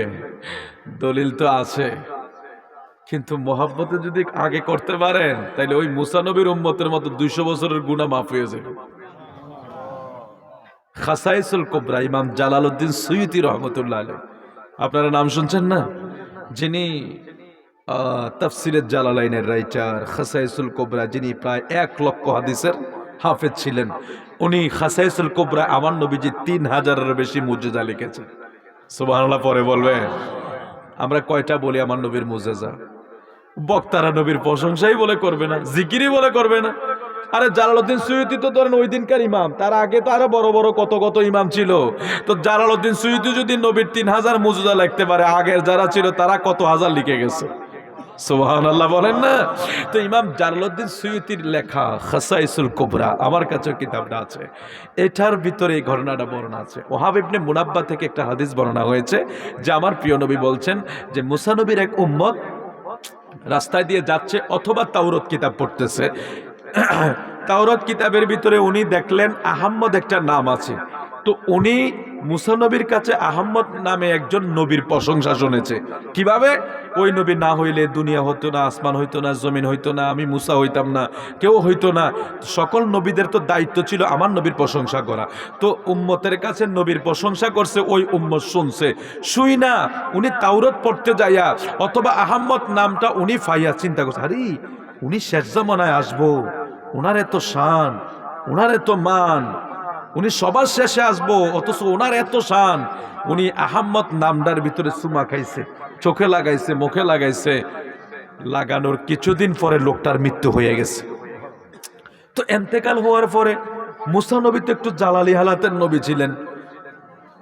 দলিল তো আছে, কিন্তু মহাব্বতে যদি আগে করতে পারেন তাহলে ওই মুসা নবীর উম্মতের মতো 200 বছরের গুনাহ মাফ হয়ে যাবে। খাসাইসুল কুবরা ইমাম জালালউদ্দিন সুয়ুতী রহমতুল্লাহ আলাইহি, আপনারা নাম শুনছেন না? যিনি তাফসিরে জালালাইনের রাইটার, খাসাইসুল কুবরা, যিনি প্রায় 1 লক্ষ হাদিসের হাফেজ ছিলেন, উনি খাসাইসুল কুবরা আমার নবীজি 3000-এর বেশি মুজিজা লিখেছেন। সুবহানাল্লাহ পরে বলবেন। আমরা কয়টা বলি আমার নবীর মুজিজা? বক্তারা নবীর প্রশংসাই বলে করবে না, জিকিরই বলে করবে না। আরে জালালউদ্দিন সুয়ুতী তো ধরেন ওই দিনকার ইমাম, তার আগে তো আরো বড় বড় কত কত ইমাম ছিল। তো জালালউদ্দিন সুয়ুতী যদি নবীর 3000 মুজিজা লিখতে পারে, আগের যারা ছিল তারা কত হাজার লিখে গেছে। সুবহানাল্লাহ বলেন না। তো ইমাম জালালউদ্দিন সুয়ুতির লেখা খাসাইসুল কুবরা, আমার কাছে কিতাবটা আছে, এটার ভিতরে এই ঘটনাটা বর্ণনা আছে। ওহাব ইবনে মুনাব্বা থেকে একটা হাদিস বর্ণনা হয়েছে যে আমার প্রিয় নবী বলছেন যে মুসা নবীর এক উম্মত রাস্তায় দিয়ে যাচ্ছে অথবা তাওরাত কিতাব পড়তেছে, তাওরাত কিতাবের ভিতরে উনি দেখলেন আহাম্মদ একটা নাম আছে। তো উনি মুসা নবীর কাছে আহাম্মদ নামে একজন নবীর প্রশংসা শুনেছে। কিভাবে? ওই নবী না হইলে দুনিয়া হতো না, আসমান হইতো না, জমিন হইতো না, আমি মুসা হইতাম না, কেউ হইতো না। সকল নবীদের তো দায়িত্ব ছিল আমার নবীর প্রশংসা করা। তো উম্মতের কাছে নবীর প্রশংসা করছে, ওই উম্মত শুনছে। শুই না উনি তাওরাত পড়তে যাইয়া অথবা আহাম্মদ নামটা উনি ফাইয়া চিন্তা করছে, আরে উনি শেষ জামানায় আসবো, ওনার এত শান, ওনার এত মান, উনি সবার শেষে আসবো, অথচ ওনার এত শান। উনি আহাম্মদ নামটার ভিতরে চুমা খাইছে, চোখে লাগাইছে, মুখে লাগাইছে। লাগানোর কিছুদিন পরে লোকটার মৃত্যু হয়ে গেছে। তো এন্তেকাল হওয়ার পরে মুসা নবী তো একটু জালালি হালাতের নবী ছিলেন।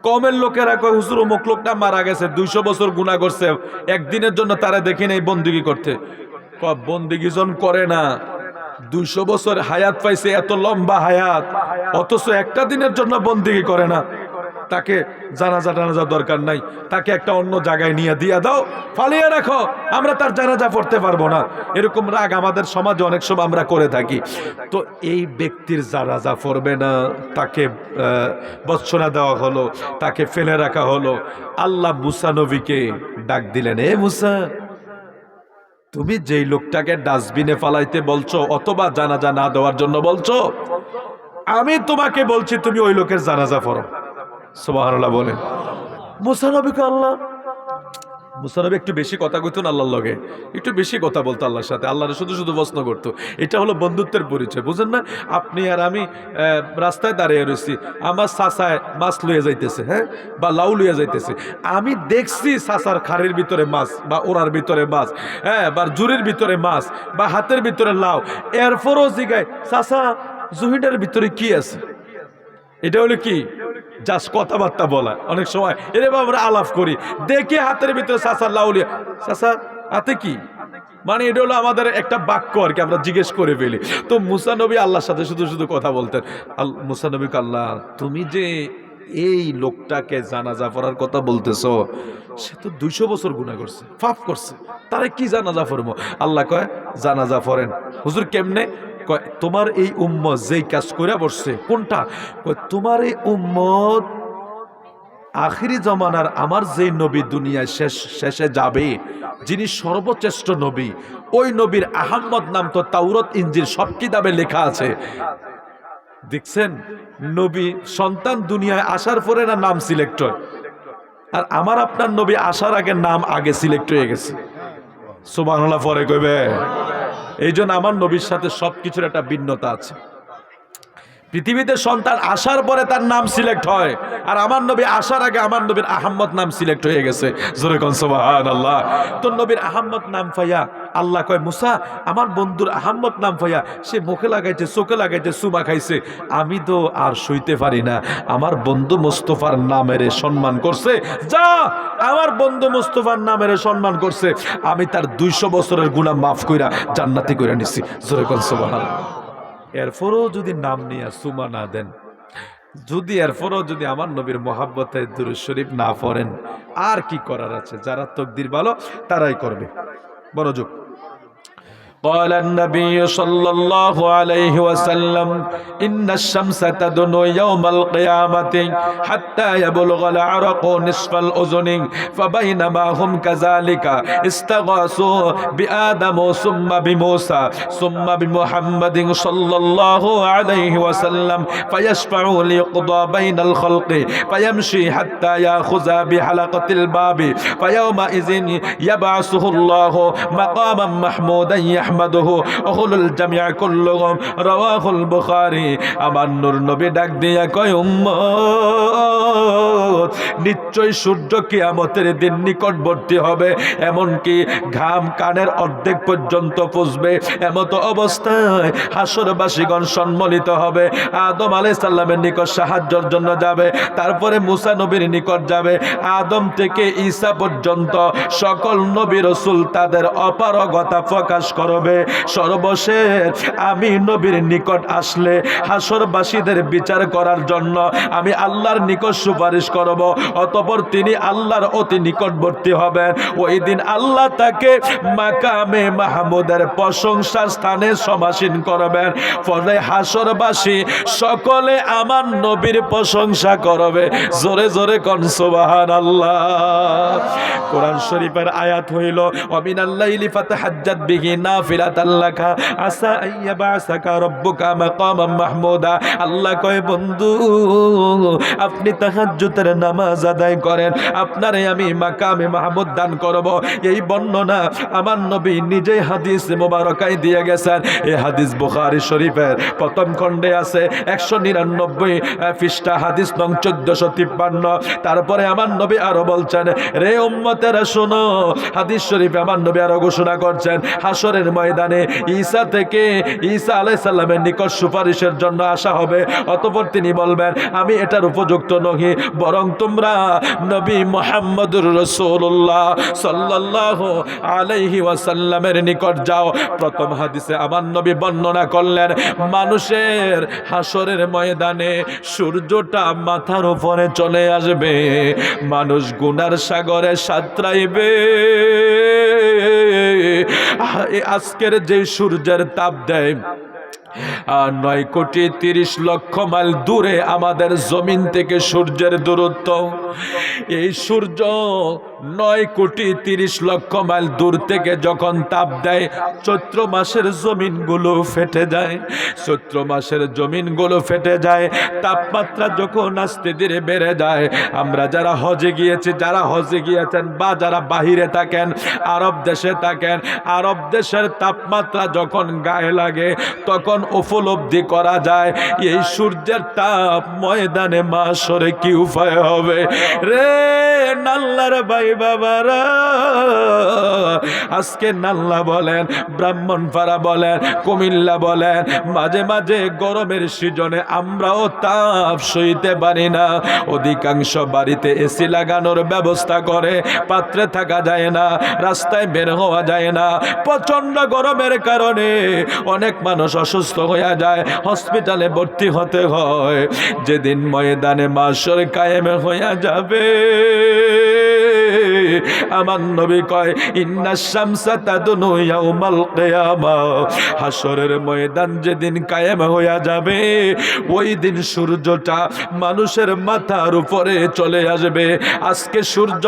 কমের লোকেরা কয় হুজুর অমুক লোকটা মারা গেছে, 200 বছর গুনাহ করছে, একদিনের জন্য তারা দেখি নাই বন্দিগি করতে। বন্দিগি জন করে না, 200 বছর হায়াত পাইছে, এত লম্বা হায়াত, অথচ একটা দিনের জন্য বন্দিগি করে না। তাকে জানাজা টানাজা দরকার নাই, তাকে একটা অন্য জায়গায় নিয়ে দিয়ে দাও, ফালিয়ে রাখো, আমরা তার জানাজা পড়তে পারবো না। এরকম রাগ আমাদের সমাজে অনেক সময় আমরা করে থাকি। তো এই ব্যক্তির জানাজা পড়বে না, তাকে বৎসনা দেওয়া হলো, তাকে ফেলে রাখা হলো। আল্লাহ মুসা নবীকে ডাক দিলেন, এ মুসা, তুমি যেই লোকটাকে ডাস্টবিনে ফালাইতে বলছো অথবা জানাজা না দেওয়ার জন্য বলছো, আমি তোমাকে বলছি তুমি ওই লোকের জানাজা পড়ো। সুবহানাল্লাহ বলেন। মুসা নবীকে আল্লাহ, মুসা নবী একটু বেশি কথা কইতো না আল্লাহর লগে, একটু বেশি কথা বলতো আল্লাহর সাথে, আল্লাহরে শুধু শুধু প্রশ্ন করতো। এটা হলো বন্ধুত্বের পরিচয়, বুঝেন না? আপনি আর আমি রাস্তায় দাঁড়িয়ে রয়েছি, আমার চাচায় মাছ লইয়া যাইতেছে, হ্যাঁ, বা লাউ লইয়া যাইতেছে, আমি দেখছি চাচার খাড়ির ভিতরে মাছ বা ওরার ভিতরে মাছ, হ্যাঁ, বা জুরির ভিতরে মাছ বা হাতের ভিতরে লাউ, এরপরও জিগায় চাচা জুহিটার ভিতরে কি আছে? এটা হলো কি? জাস্ট কথাবার্তা বলা। অনেক সময় এরকম আমরা আলাপ করি, দেখে হাতের ভিতরে চাচা লাউলিয়া, চাচা হাতে কি, মানে এটা হলো আমাদের একটা বাক্য আর কি, আমরা জিজ্ঞেস করে ফেলি। তো মুসা নবী আল্লাহর সাথে শুধু শুধু কথা বলতেন। মুসা নবীকে আল্লাহ, তুমি যে এই লোকটাকে জানাজা পড়ার কথা বলতেছো, সে তো 200 বছর গুনাহ করছে, পাপ করছে, তারে কি জানাজা পড়বো? আল্লাহ কয় জানাজা পড়েন। হুজুর কেমনে? কয় তোমার এই উম্মত যেই কাজ করে বসছে। কোনটা? কয় তোমার এই উম্মত আখিরি জমানার আমার যেই নবী দুনিয়ায় শেষে যাবে, যিনি সর্বশ্রেষ্ঠ নবী, ওই নবীর আহাম্মদ নাম তো তাওরাত ইনজিল সব কিতাবে লেখা আছে। দেখছেন, নবী সন্তান দুনিয়ায় আসার পরে না নাম সিলেক্ট হয়, আর আমার আপনার নবী আসার আগে নাম আগে সিলেক্ট হয়ে গেছে। সুবহানাল্লাহ পরে কইবে। এই জন্য আমার নবীর সাথে সবকিছুর একটা ভিন্নতা আছে। পৃথিবীতে সন্তান আসার পরে তার নাম সিলেক্ট হয়, আর আমার নবী আসার আগে আমার নবীর আহাম্মদ নাম সিলেক্ট হয়ে গেছে। জোরে কোন সুবহানাল্লাহ। তো নবীর আহাম্মদ নাম পাইয়া আল্লাহ কয়, মুসা আমার বন্ধুর আহাম্মদ নাম পাইয়া সে মুখে লাগাইছে, চোখে লাগাইছে, সুমা খাইছে, আমি তো আর সইতে পারি না। আমার বন্ধু মুস্তাফার নামের সম্মান করছে, যা আমার বন্ধু মুস্তাফার নামের সম্মান করছে, আমি তার 200 বছরের গুনাহ মাফ কইরা জান্নাতি কইরা নিছি। জোরে কোন সুবহানাল্লাহ। এরপরও যদি নাম নিয়ে সুমা না দেন, যদি এরপরও যদি আমার নবীর মহাব্বতে দুরূদ শরীফ না পড়েন, আর কি করার আছে? যারা তকদির ভালো তারাই করবে। মনোযোগ। قال النبي صلى الله عليه وسلم إن الشمس تدنو يوم القيامة حتى يبلغ العرق نصف الأذن فبينما هم كذلك استغاثوا بآدم ثم بموسى ثم بمحمد صلى الله عليه وسلم فيشفع ليقضى بين الخلق فيمشي حتى يأخذ بحلقة الباب فيومئذ يبعثه الله مقاما محمودا আহমদহু আহুলুল জামিআ কুল্লুহুম রাওয়াহুল বুখারী। আমার নূর নবী ডাক দিয়া কয় উম্মত নিশ্চয় সূর্য কিয়ামতের দিন নিকটবর্তী হবে, এমনকি ঘাম কানের অর্ধেক পর্যন্ত পৌঁছবে। এমত অবস্থায় হাসরবাসীগণ সম্মিলিত হবে, আদম আলাইহিস সালামের নিকট সাহায্যের জন্য যাবে, তারপরে মুসা নবীর নিকট যাবে। আদম থেকে ঈসা পর্যন্ত সকল নবী রাসূল তাদের অপারগতা প্রকাশ করবে। সর্বশেষ আমি নবীর নিকট আসলে হাসরবাসীদের বিচার করার জন্য আমি আল্লাহর নিকট সুপারিশ করব, অতঃপর তিনি আল্লাহর অতি নিকটবর্তী হবেন। ওই দিন আল্লাহ তাকে মাকামে মাহমুদের প্রশংসার স্থানে সমাসীন করবেন। ফলে হাসরবাসী সকলে আমার নবীর প্রশংসা করবে। জোরে জোরে কোন সুবহানাল্লাহ। কোরআন শরীফের আয়াত হইল ওয়ামিনাল লাইলি ফাতাহাজ্জাত বিহি নাফিলাতাল লাকা আসা আইয়াবাসাকা রাব্বুকা মাকামান মাহমুদা। আল্লাহ কয় বন্ধু আপনি তাহাজ্জুদের নামাজ আদায় করেন, আপনারে আমি মাকামে মাহমুদ দান করব। এই বর্ণনা আমার নবী নিজেই হাদিস মুবারকায় দিয়ে গেছেন। এই হাদিস বুখারী শরীফের প্রথম খণ্ডে আছে 199 পৃষ্ঠা, হাদিস নং 1453। তারপরে আমার নবী আরো বলছেন, রে উম্মতেরা শোনো, হাদিস শরীফে আমার নবী আরো ঘোষণা করছেন হাসরের ময়দানে ঈসা থেকে ঈসা আলাইহিস সালামের নিকট সুপারিশের জন্য আসা হবে। অতঃপর তিনি বলবেন আমি এটার উপযুক্ত নহি, বরং তোমরা নবী মুহাম্মদুর রাসূলুল্লাহ সাল্লাল্লাহু আলাইহি ওয়াসাল্লামের নিকট যাও। প্রথম হাদিসে আমার নবী বর্ণনা করলেন মানুষের হাসরের ময়দানে সূর্যটা মাথার উপরে চলে আসবে, মানুষ গুনার সাগরে সাঁতরাইবে। আজকের যে সূর্যের তাপ দেয় 9,30,00,000 মাইল দূরে আমাদের জমিন থেকে সূর্যের দূরত্ব। এই সূর্য 9,30,00,000 মাইল দূর থেকে যখন তাপ দেয়, চৈত্র মাসের জমিনগুলো ফেটে যায়। চৈত্র মাসের জমিনগুলো ফেটে যায়, তাপমাত্রা যখন আস্তে ধীরে বেড়ে যায়। আমরা যারা হজে গিয়েছি, যারা হজে গিয়েছেন বা যারা বাহিরে থাকেন, আরব দেশে থাকেন, আরব দেশের তাপমাত্রা যখন গায়ে লাগে তখন উপলব্ধি করা যায় এই সূর্যের তাপ ময়দানে মাশরে কি উপায় হবে রে নাল্লার ভাই বাবারা। আজকে নাল্লা বলেন, ব্রাহ্মণপাড়া বলেন, কুমিল্লা বলেন, মাঝে মাঝে গরমের সিজনে আমরাও তাপ সইতে পারি না। অধিকাংশ বাড়িতে এসি লাগানোর ব্যবস্থা করে, পাত্রে থাকা যায় না, রাস্তায় বের হওয়া যায় না। প্রচন্ড গরমের কারণে অনেক মানুষ অসুস্থ হয়ে যায়, হসপিটালে ভর্তি হতে হয়। যেদিন ময়দানে মাশর কায়েম হয়ে যাবে, আমার নবী কয় ইন্নাশ শামসা তাদনু ইয়াউমাল কিয়ামা। হাসরের ময়দান যেদিন কায়েম হয়ে যাবে, ওই দিন সূর্যটা মানুষের মাথার উপরে চলে আসবে। আজকে সূর্য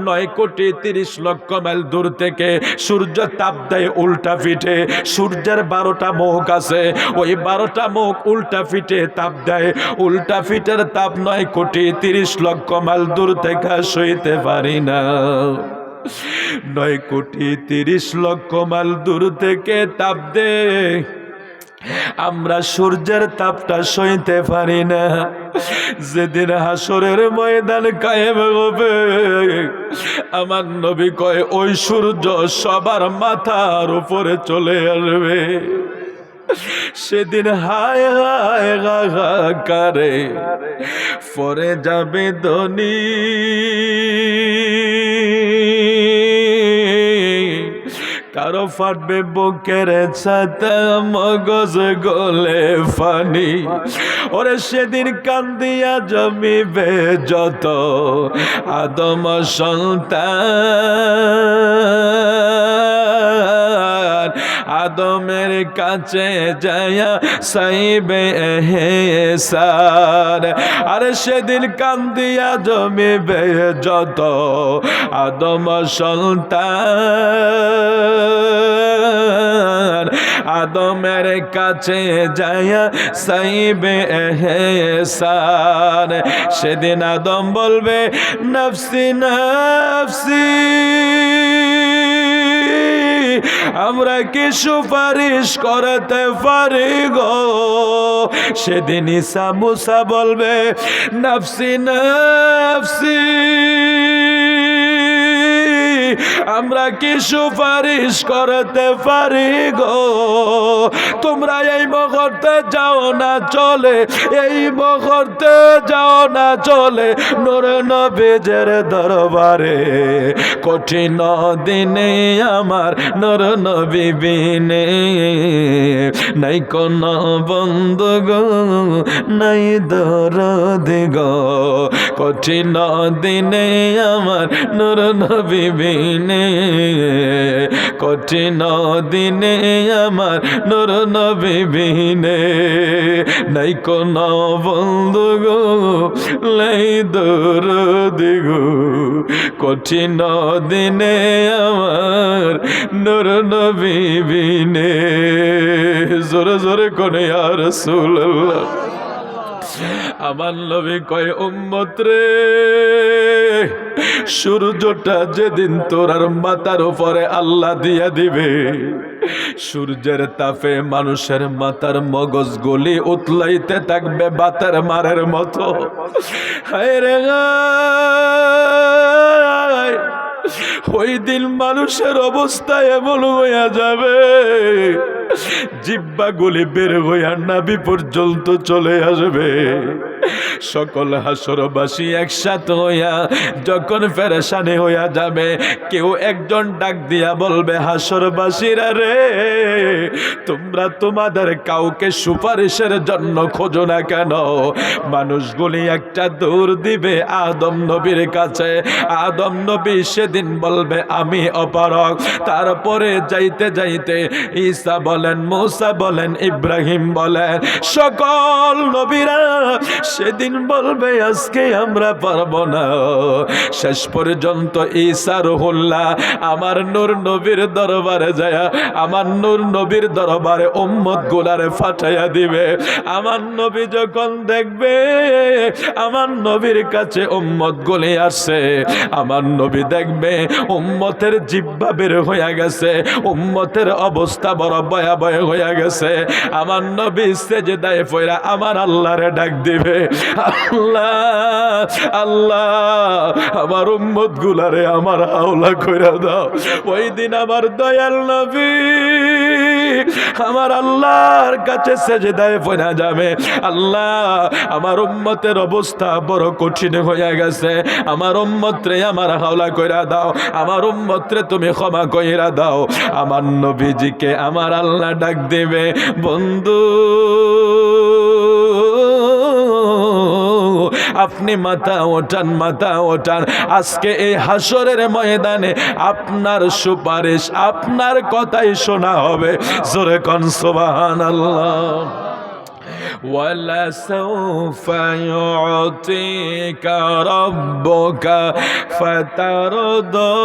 9,30,00,000 মাইল দূর থেকে সূর্য তাপ দেয় উল্টা পিঠে। সূর্যের 12টা মুখ আছে, ওই 12টা মুখ উল্টা পিঠে তাপ দেয়। উল্টা পিঠের তাপ 9,30,00,000 মাইল দূর থেকে সইতে পারি না। 9,30,00,000 মাইল দূর থেকে তাপ দে, আমরা সূর্যের তাপটা সইতে পারি না। যেদিন হাসরের ময়দান কায়েম হবে, আমার নবী কয় ওই সূর্য সবার মাথার উপরে চলে আসবে। সেদিন হায় হায় হাহাকারে পরে যাবে ধনী, কারো ফাটবে বুকের ছাতা, মগজ গলে ফানি। ওরে সেদিন কান্দিয়া জমিবে যত আদম সন্তান, আদমের কাছে যায়া সাইবে এহসান। আরে সেদিন কান্দিয়া জমিবে যত আদম সন্তান, আদমের কাছে যায়া সাইবে এহসান। সেদিন আদম বলবে নফসি নফসি, আমরা কি সুপারিশ করতে পারি গো? সেদিন ঈসা মুসা বলবে নাফসি নাফসি, আমরা কি সুপারিশ করতে পারি গো? তোমরা এই মুহূর্তে যাও না চলে, এই মুহূর্তে যাও না চলে নূর নবীর দরবারে। কঠিন দিনে আমার নূর নবী বিনে নাই কোন বন্ধু গো, নাই দরদি গো। কঠিন দিনে আমার নূর নবী বিনে, কঠিন দিনে আমার নূর নবী বিনে নাই কোন বন্ধু গো, নাই দরদি গো। কঠিন দিনে আমার নূর নবী বিনে। জোরে জোরে কোনে ইয়া রাসূলুল্লাহ। আমার নবী কয় উম্মত রে, সূর্যটা যেদিন তোরার মাথার উপরে আল্লাহ দিয়া দিবে, সূর্যের তাপে মানুষের মাথার মগজ গলি উতলাইতে থাকবে বাতের মারের মতো। হায় রে হায়, ওই দিন মানুষের অবস্থা এমন হইয়া যাবে, জিহ্বা গুলি বের হইয়া নাভি পর্যন্ত চলে আসবে। সকল হাসরবাসী একসাথে হইয়া যখন পেরেশানি হইয়া যাবে, কেউ একজন ডাক দিয়া বলবে হাসরবাসীরা রে, তোমরা তোমাদের কাউকে সুপারিশের জন্য খোঁজো না কেন? মানুষগুলি একটা দৌড় দিবে আদম নবীর কাছে। আদম নবী সেদিন বলবে আমি অপারগ। তারপরে যাইতে যাইতে ঈসা বলেন, মুসা বলেন, ইব্রাহিম বলেন, সকল নবীরা সেদিন বলবে আজকে আমরা পারবো না। শেষ পর্যন্ত ঈসা রুহুল্লাহ আমার নূর নবীর দরবারে যায়, আমার নূর নবীর দরবারে উম্মত গুলারে ফাটাইয়া দিবে। আমার নবী যখন দেখবে আমার নবীর কাছে উম্মত গুলি আসছে, আমার নবী দেখবে উম্মতের জিহ্বা বের হইয়া গেছে, উম্মতের অবস্থা বড় ভয়াবহ হইয়া গেছে। আমার নবী সেজদায় পড়া আমার আল্লাহরে ডাক দিবে, আল্লাহ আল্লাহ আমার উম্মত গুলারে আমার হাওলা কইরা দাও। ওই দিন আমার দয়াল নবী আমার আল্লাহর কাছে সেজদায় পড়া যাবে, আল্লাহ আমার উম্মতের অবস্থা বড় কঠিন হইয়া গেছে, আমার উম্মতরে আমার হাওলা কইরা দাও, আমার উম্মতরে তুমি ক্ষমা কইরা দাও। আমার নবীজিকে আমার আল্লাহ ডাক দেবে, বন্ধু আপনি মাথা ওঠান, মাথা ওঠান। আজকে এই হাসরের ময়দানে আপনার সুপারিশ, আপনার কথাই শোনা হবে। জোরে কোন সুবহানাল্লাহ। ولسوف يعطيك ربك فترضى।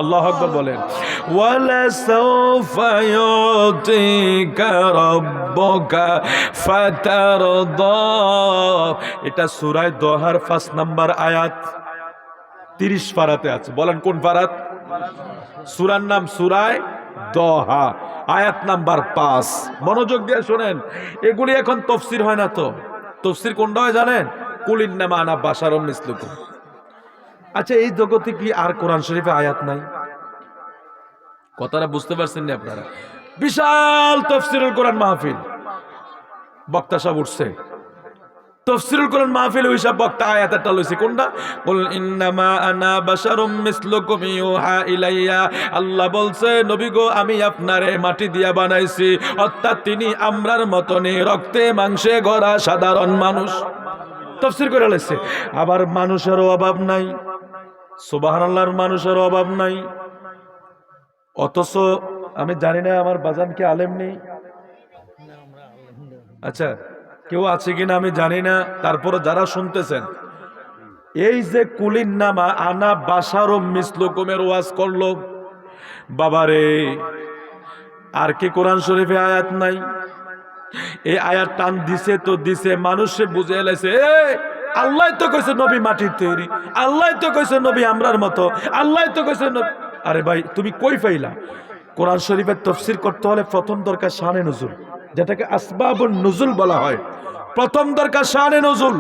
আল্লাহু আকবার বলেন। ولسوف يعطيك ربك فترضى। এটা সূরা দোহার 5 নম্বর আয়াত 30 পারাতে আছে। বলেন কোন পারাত? সূরার নাম সূরা দোহা, আয়াত নাম্বার 5। মনোযোগ দিয়ে শুনেন, এগুলি এখন তাফসীর হয় না। তো তাফসীর কোনটা হয় জানেন? কুল ইন্নামা আনা বাশারুম মিসলুকুম। আচ্ছা, এই জগতে কি আর কোরআন শরীফে আয়াত নাই? কথাটা বুঝতে পারছেন না আপনারা? বিশাল তাফসীরুল কোরআন মাহফিল, বক্তা সাহেব উঠছে, তাফসীরুল কোরআন মাহফিল হিসাব বক্তা আয়াতটা লইছে কোনটা? কুল ইন্নামা আনা বাশারুম মিসলুকুম ইউহা ইলাইয়া। আল্লাহ বলছে নবী গো আমি আপনারে মাটি দিয়া বানাইছি, অর্থাৎ তিনি আমরার মতনই রক্তে মাংসে গড়া সাধারণ মানুষ। তাফসীর করে লইছে। আবার মানুষেরও অভাব নাই, সুবহানাল্লাহর মানুষের অভাব নাই। অথচ আমি জানি না আমার বাজান কি আলেম নেই? আচ্ছা, কেউ আছে কিনা আমি জানি না। তারপরে যারা শুনতেছেন, এই যে কুলিন নামা আনা বাশারুম মিসলুকুমের ওয়াজ করলো, বাবারে আর কি কোরআন শরীফে আয়াত নাই? এই আয়াত টান দিছে তো দিছে, মানুষে বুঝে এলাইছে আল্লাহ তো কইছে নবী মাটির তৈরি, আল্লাহ তো কইছে নবী আমরার মতো, আল্লাহ তো কইছে আরে ভাই তুমি কই পাইলা? কোরআন শরীফের তাফসীর করতে হলে প্রথম দরকার শানে নুজুল, যেটাকে আসবাবুন নুজুল বলা হয়। প্রথম দরকার শানে নুজুল,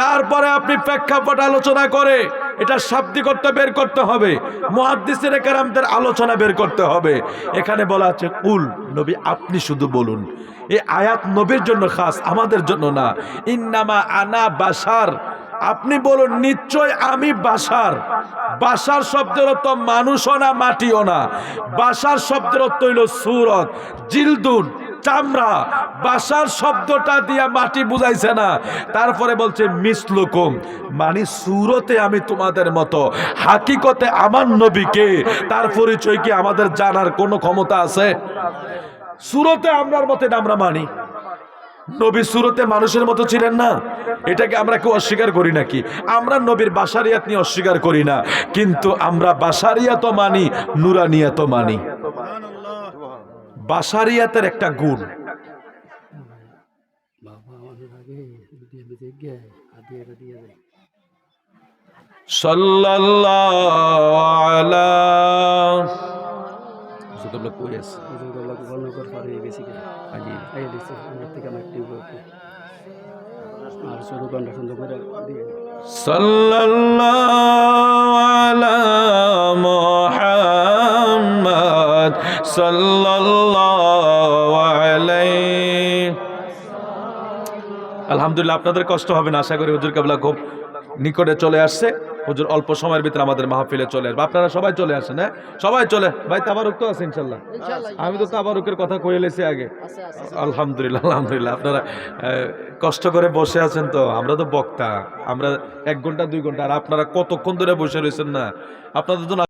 তারপরে আপনি প্রেক্ষাপট আলোচনা করে এটা শাব্দিক অর্থ বের করতে হবে, মুহাদ্দিসিনে কেরামদের আলোচনা বের করতে হবে। এখানে বলা আছে কুল, নবী আপনি শুধু বলুন। এই আয়াত নবীর জন্য খাস, আমাদের জন্য না। ইন্নামা আনা বাশার, আপনি বলুন নিশ্চয় আমি বাশার। বাশার শব্দের অর্থ মানুষও না মাটিও না। বাশার শব্দের অর্থ হইল সুরত, জিলদুন, চামড়া। বাশার শব্দটা দিয়া মাটি বুঝাইছে না, তারপরে বলছে মিসলুকুম, মানে সুরতে আমি তোমাদের মতো, হাকিকতে আমার নবীকে, তার পরিচয় কি আমাদের জানার কোনো ক্ষমতা আছে? সুরতে আমরার মতে আমরা মানি, নবী সুরতে মানুষের মতো ছিলেন না, এটাকে আমরা কেউ অস্বীকার করি নাকি? আমরা নবীর বাশারিয়াত নিয়ে অস্বীকার করি না, কিন্তু আমরা বাশারিয়াতও মানি, নুরানিয়াতও মানি। বাশারিয়াতের একটা গুণ, সাল্লাল্লাহু আলা সাল্লাল্লাহু আলা মুহাম্মদ সাল্লাল্লাহু আলাইহি। আলহামদুলিল্লাহ, আপনাদের কষ্ট হবে না আশা করি। হুজুর কেবলা খুব নিকটে চলে আসছে, হুজুর অল্প সময়ের ভিতরে আমাদের মাহফিলে চলে আসবে। আপনারা সবাই চলে আসেন, হ্যাঁ সবাই চলে। ভাই তাবারুক তো আছে ইনশাল্লাহ? আমি তো তাবারুকের কথা কয়ে লেছি আগে। আলহামদুলিল্লাহ, আলহামদুলিল্লাহ। আপনারা কষ্ট করে বসে আছেন, তো আমরা তো বক্তা, আমরা 1 ঘন্টা 2 ঘন্টা, আর আপনারা কতক্ষণ ধরে বসে রয়েছেন না, আপনাদের জন্য